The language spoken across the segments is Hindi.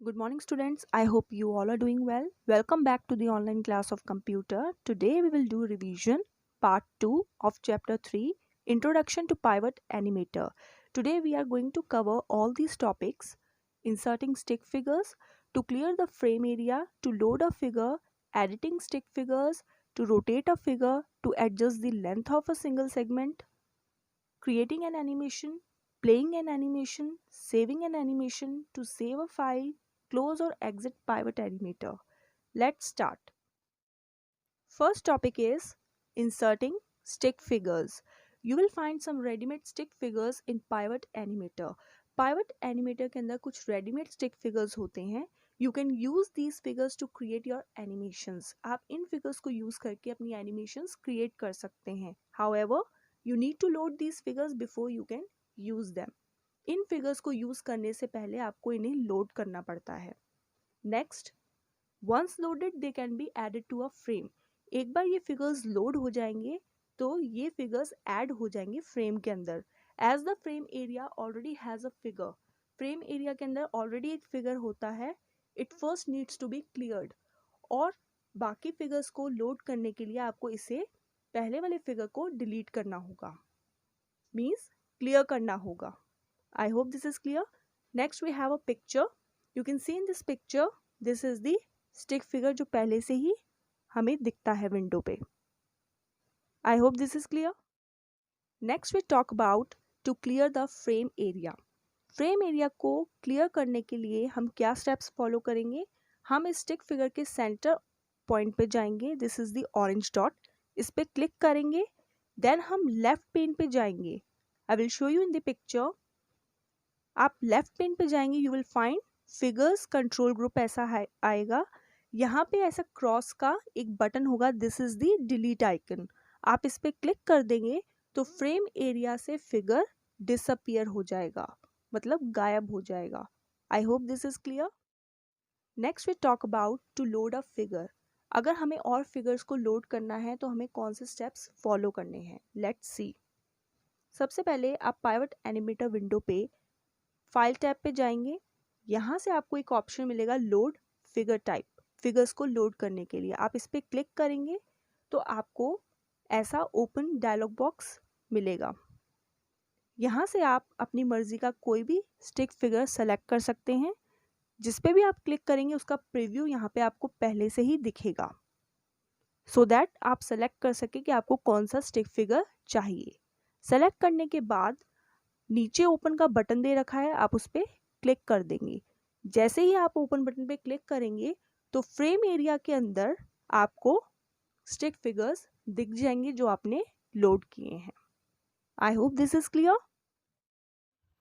Good morning, students. I hope you all are doing well. Welcome back to the online class of computer. Today we will do revision part 2 of chapter 3, Introduction to Pivot Animator. Today we are going to cover all these topics: inserting stick figures, to clear the frame area, to load a figure, editing stick figures, to rotate a figure, to adjust the length of a single segment, creating an animation, playing an animation, saving an animation, to save a file, close or exit pivot animator. Let's start. First topic is inserting stick figures. You will find some ready-made stick figures in pivot animator. Pivot animator के अंदर कुछ ready-made stick figures होते हैं. You can use these figures to create your animations. आप इन figures को use करके अपनी animations create कर सकते हैं. However, you need to load these figures before you can use them. In figures को use करने से पहले आपको इन्हें load करना पड़ता है. Next, once loaded they can be added to a frame. एक बार ये फिगर्स लोड हो जाएंगे तो ये फिगर्स ऐड हो जाएंगे फ्रेम के अंदर. As the frame area already has a figure, frame area के अंदर ऑलरेडी एक फिगर होता है. It first needs to be cleared, और बाकी फिगर्स को लोड करने के लिए आपको इसे पहले वाले फिगर को डिलीट करना होगा, मीन्स क्लियर करना होगा. I hope this is clear. Next we have a picture. You can see in this picture, this is the stick figure जो पहले से ही हमें दिखता है विंडो पे. I hope this is clear. Next we talk about to clear the frame area. Frame area को क्लियर करने के लिए हम क्या स्टेप्स फॉलो करेंगे? हम इस स्टिक फिगर के सेंटर पॉइंट पे जाएंगे. This is the orange dot. इस पे क्लिक करेंगे. देन हम लेफ्ट पेन पे जाएंगे. I will show you in the picture. आप लेफ्ट पेन पे जाएंगे, you will find figures control group ऐसा आएगा. यहाँ पे ऐसा क्रॉस का एक बटन होगा. This is the delete icon. आप इस पे क्लिक कर देंगे तो फ्रेम एरिया से फिगर डिसअपियर हो जाएगा, मतलब गायब हो जाएगा. I hope this is clear. Next we talk about to load a figure. अगर हमें और फिगर्स को लोड करना है तो हमें कौन से स्टेप्स फॉलो करने हैं? Let's see. सबसे पहले आप पाइवट एनिमेटर विंडो पे फाइल टैब पे जाएंगे. यहाँ से आपको एक ऑप्शन मिलेगा लोड फिगर टाइप. फिगर्स को लोड करने के लिए आप इस पर क्लिक करेंगे तो आपको ऐसा ओपन डायलॉग बॉक्स मिलेगा. यहाँ से आप अपनी मर्जी का कोई भी स्टिक फिगर सेलेक्ट कर सकते हैं. जिस पे भी आप क्लिक करेंगे उसका प्रीव्यू यहाँ पे आपको पहले से ही दिखेगा, सो दैट आप सेलेक्ट कर सके कि आपको कौन सा स्टिक फिगर चाहिए. सेलेक्ट करने के बाद नीचे ओपन का बटन दे रखा है, आप उस पर क्लिक कर देंगे. जैसे ही आप ओपन बटन पे क्लिक करेंगे तो फ्रेम एरिया के अंदर आपको स्टिक फिगर्स दिख जाएंगे जो आपने लोड किए हैं. I hope this is clear.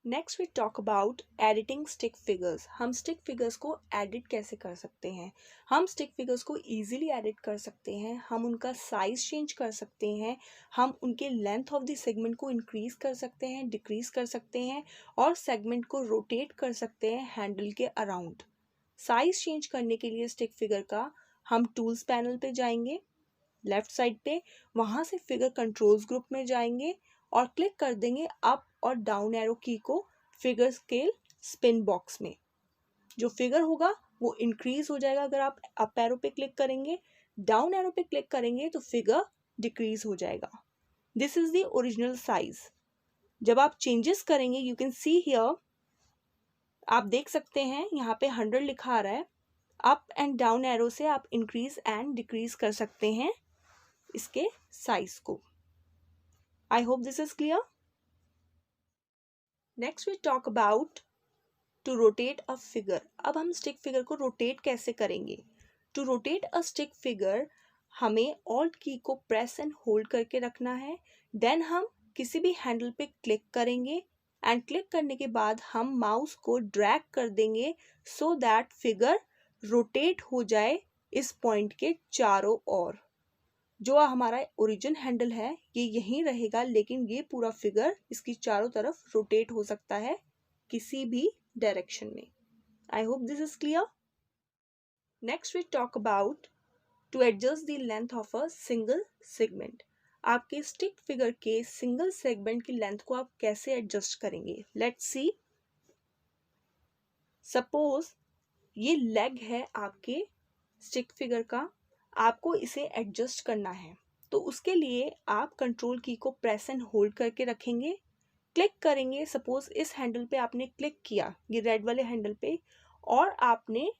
Next we talk about editing stick figures. हम स्टिक फिगर्स को एडिट कैसे कर सकते हैं? हम स्टिक फिगर्स को ईजिली एडिट कर सकते हैं. हम उनका साइज चेंज कर सकते हैं. हम उनके लेंथ ऑफ द सेगमेंट को इंक्रीज कर सकते हैं, डिक्रीज कर सकते हैं, और सेगमेंट को रोटेट कर सकते हैं हैंडल के अराउंड. साइज चेंज करने के लिए स्टिक फिगर का हम टूल्स पैनल पे जाएंगे लेफ्ट साइड पे. वहाँ से फिगर कंट्रोल्स ग्रुप में जाएंगे और क्लिक कर देंगे अप और डाउन एरो की को फिगर स्केल स्पिन बॉक्स में. जो फिगर होगा वो इंक्रीज हो जाएगा अगर आप अप एरो पे क्लिक करेंगे. डाउन एरो पे क्लिक करेंगे तो फिगर डिक्रीज हो जाएगा. This is the original size. जब आप चेंजेस करेंगे, यू कैन सी हियर, आप देख सकते हैं यहाँ पे 100 लिखा आ रहा है. अप एंड डाउन एरो से आप इंक्रीज एंड डिक्रीज कर सकते हैं इसके साइज को. I hope this is clear. Next we talk about to rotate a figure. अब हम स्टिक फिगर को रोटेट कैसे करेंगे? To rotate a stick figure हमें ऑल्ट की को प्रेस एंड होल्ड करके रखना है. देन हम किसी भी हैंडल पे क्लिक करेंगे एंड क्लिक करने के बाद हम माउस को ड्रैग कर देंगे सो दैट फिगर रोटेट हो जाए इस पॉइंट के चारों ओर. जो हमारा ओरिजिन हैंडल है ये यहीं रहेगा, लेकिन ये पूरा फिगर इसकी चारों तरफ रोटेट हो सकता है किसी भी डायरेक्शन में. I hope this is clear. Next we talk about to adjust the length of a single segment. आपके स्टिक फिगर के सिंगल सेगमेंट की लेंथ को आप कैसे एडजस्ट करेंगे? Let's see. सपोज ये लेग है आपके स्टिक फिगर का, आपको इसे एडजस्ट करना है। तो उसके लिए आप कंट्रोल की को प्रेस एंड होल्ड करके रखेंगे, क्लिक करेंगे। सपोज इस हैंडल पे आपने क्लिक किया, ये रेड वाले हैंडल पे, और आपने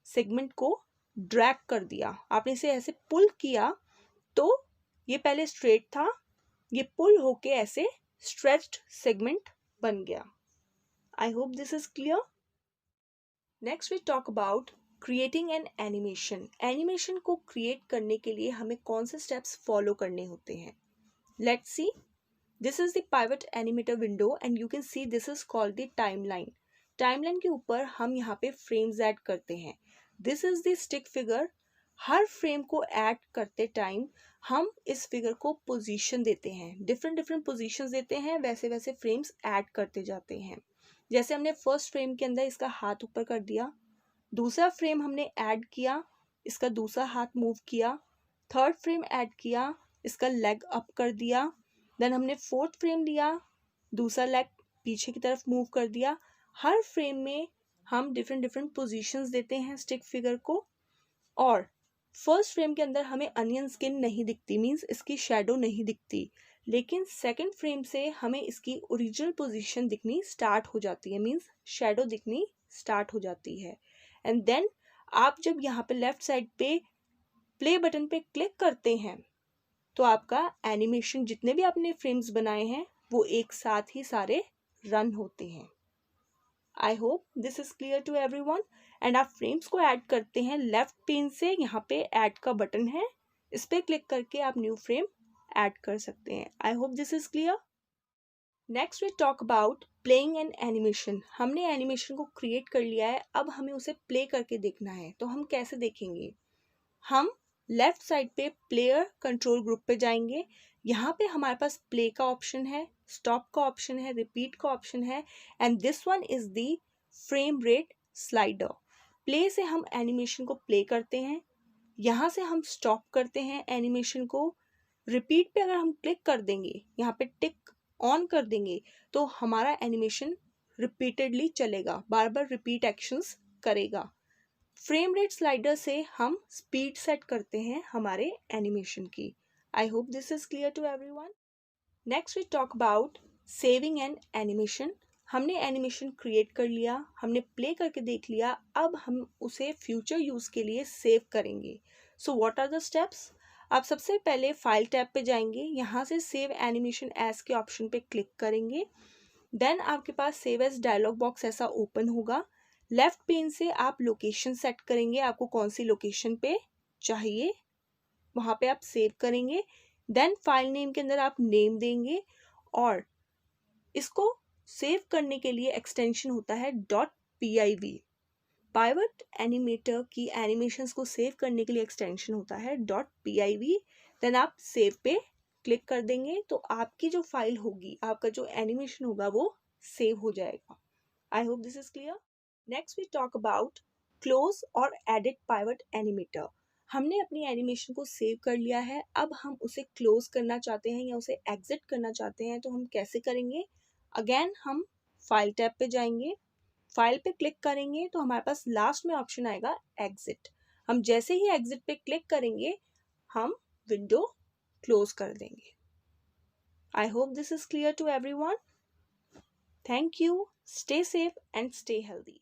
सेगमेंट को ड्रैग कर दिया, आपने इसे ऐसे पुल किया, तो ये पहले स्ट्रेट था, ये पुल होके ऐसे स्ट्रेच्ड सेगमेंट बन गया। I hope this is clear. Next we talk about creating an animation. Animation को क्रिएट करने के लिए हमें कौन से स्टेप्स फॉलो करने होते हैं? Let's see. This is the pivot animator window and you can see this is called the timeline. Timeline के ऊपर हम यहाँ पे फ्रेम्स ऐड करते हैं। This is the stick figure. Her frame को ऐड करते टाइम हम इस फिगर को पोजीशन देते हैं, डिफरेंट डिफरेंट पोजीशंस देते हैं, वैसे वैसे फ्रेम्स ऐड करते जाते हैं। जैसे हमने फर्स्ट फ्रेम के अंदर इसका हाथ ऊपर कर दिया, दूसरा फ्रेम हमने ऐड किया, इसका दूसरा हाथ मूव किया, थर्ड फ्रेम ऐड किया, इसका लेग अप कर दिया, देन हमने फोर्थ फ्रेम लिया, दूसरा लेग पीछे की तरफ मूव कर दिया। हर फ्रेम में हम डिफरेंट डिफरेंट पोजीशंस देते हैं स्टिक फिगर को। और फर्स्ट फ्रेम के अंदर हमें अनियन स्किन नहीं दिखती, मीन्स इसकी शेडो नहीं दिखती, लेकिन सेकंड फ्रेम से हमें इसकी ओरिजिनल पोजीशन दिखनी स्टार्ट हो जाती है, मीन्स शेडो दिखनी स्टार्ट हो जाती है। एंड देन आप जब यहाँ पे लेफ्ट साइड पे प्ले बटन पे क्लिक करते हैं तो आपका एनिमेशन, जितने भी आपने फ्रेम्स बनाए हैं, वो एक साथ ही सारे रन होते हैं। I hope this is clear to everyone. And आप फ्रेम्स को ऐड करते हैं लेफ्ट पेन से, यहाँ पे ऐड का बटन है, इस पे क्लिक करके आप न्यू फ्रेम ऐड कर सकते हैं। I hope this is clear. Next we talk about playing an animation. हमने एनिमेशन को क्रिएट कर लिया है, अब हमें उसे प्ले करके देखना है। तो हम कैसे देखेंगे? हम लेफ्ट साइड पे प्लेयर कंट्रोल ग्रुप पे जाएंगे, यहाँ पे हमारे पास प्ले का ऑप्शन है, स्टॉप का ऑप्शन है, रिपीट का ऑप्शन है, and this one is the frame rate slider. Play से हम एनिमेशन को प्ले करते हैं, यहाँ से हम स्टॉप करते हैं एनिमेशन को। रिपीट पे अगर हम क्लिक कर देंगे, यहाँ पे टिक ऑन कर देंगे, तो हमारा एनिमेशन रिपीटेडली चलेगा, बार बार रिपीट एक्शंस करेगा। फ्रेम रेट स्लाइडर से हम स्पीड सेट करते हैं हमारे एनिमेशन की। I hope this is clear to everyone. Next we talk about saving an animation. हमने एनिमेशन क्रिएट कर लिया, हमने प्ले करके देख लिया, अब हम उसे फ्यूचर यूज़ के लिए सेव करेंगे। So what are the steps? आप सबसे पहले फाइल टैब पे जाएंगे, यहाँ से सेव एनिमेशन एज के ऑप्शन पे क्लिक करेंगे। देन आपके पास सेव एज डायलॉग बॉक्स ऐसा ओपन होगा। लेफ्ट पेन से आप लोकेशन सेट करेंगे, आपको कौन सी लोकेशन पे चाहिए वहाँ पे आप सेव करेंगे। देन फाइल नेम के अंदर आप नेम देंगे, और इसको सेव करने के लिए एक्सटेंशन होता है .piv। पाइवट एनिमेटर की एनिमेशंस को सेव करने के लिए एक्सटेंशन होता है .piv। देन आप सेव पे क्लिक कर देंगे, तो आपकी जो फाइल होगी, आपका जो एनिमेशन होगा, वो सेव हो जाएगा। I hope this is clear. Next we talk about close और एडिट पाइवट एनिमेटर। हमने अपनी एनिमेशन को सेव कर लिया है, अब हम उसे क्लोज करना चाहते हैं या उसे एग्जिट करना चाहते हैं, तो हम कैसे करेंगे? अगेन हम फाइल टैब पे जाएंगे, फाइल पे क्लिक करेंगे, तो हमारे पास लास्ट में ऑप्शन आएगा एग्जिट। हम जैसे ही एग्जिट पे क्लिक करेंगे, हम विंडो क्लोज कर देंगे। I hope this is clear to everyone. Thank you, stay safe and stay healthy.